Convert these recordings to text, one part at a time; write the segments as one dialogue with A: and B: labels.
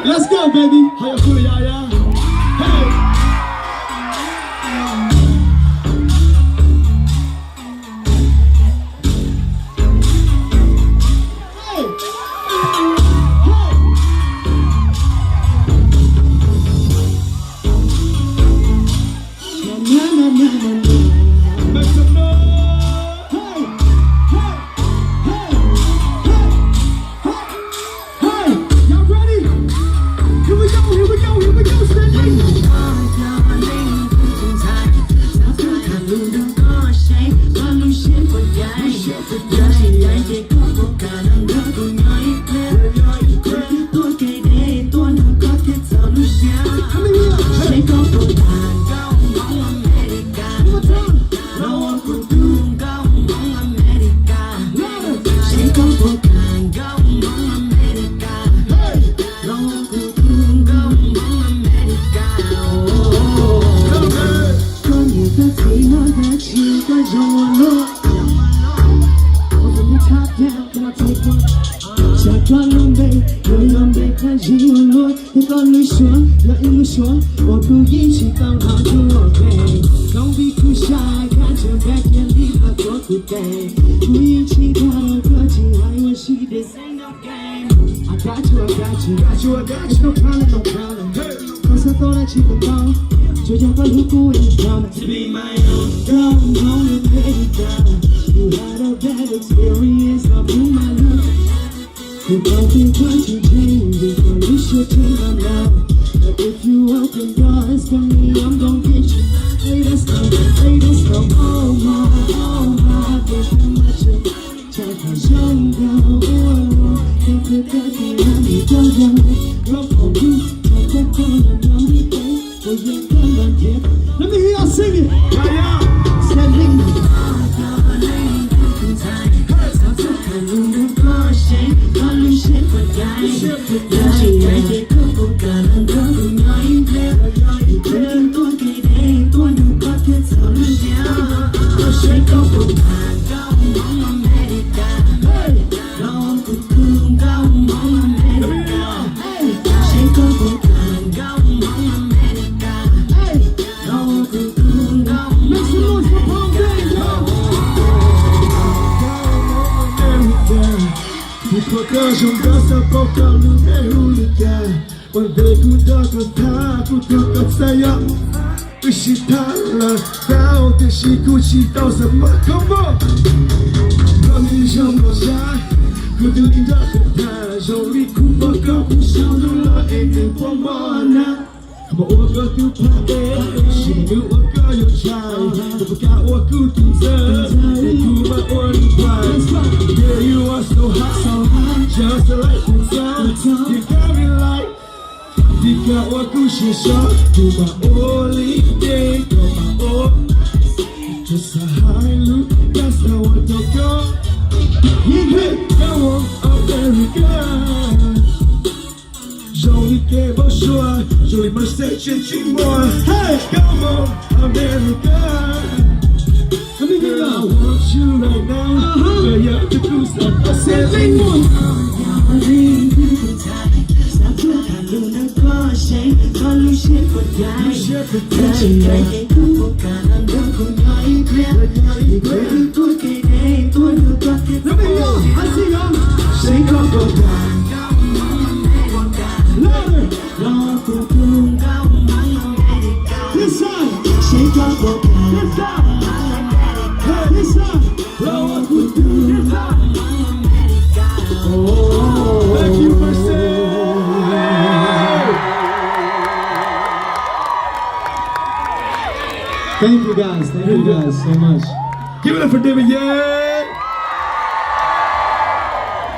A: Let's go, baby. How you feel, yeah? Hey. Don't be too shy, got your back and leave a good day. We cheat on a good I wish she this ain't no game. I got you. No problem. Cause I thought that you could go. So you got look away from to be my own. Girl, I'm only ready down. You had a bad experience, I'll do my love. You don't think what you change before you should change my love. But if you open doors for me, I'm gon' get you. Hey, that's no, oh my, there's too much. Check my jungle, can't put that behind me, go. Roll for you, take that corner, don't be there. Oh, yeah, come on, yeah. Let me hear y'all sing it. Yeah. Standing.到什么 ？Come on， 让你想落下，可就你的很大，手里哭报告不想都了，一点光芒呐。我个都怕的，心里我个有差，我不敢我孤独着，你哭吧我离开。Yeah, you are so hot, just like the sun. You got me like， 你看我故事上，你把我离开，我把我。Just a high look, that's how I don't go. Yeah, come on, America. Jolie gave us joy, Jolie must say changing more. Hey, come on, America. Let me hear I want you right now. Yeah, yeah, the cruise up. I said, lean on. Thank you guys so much. Give it up for David, yeah!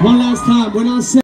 A: One last time, we're not saying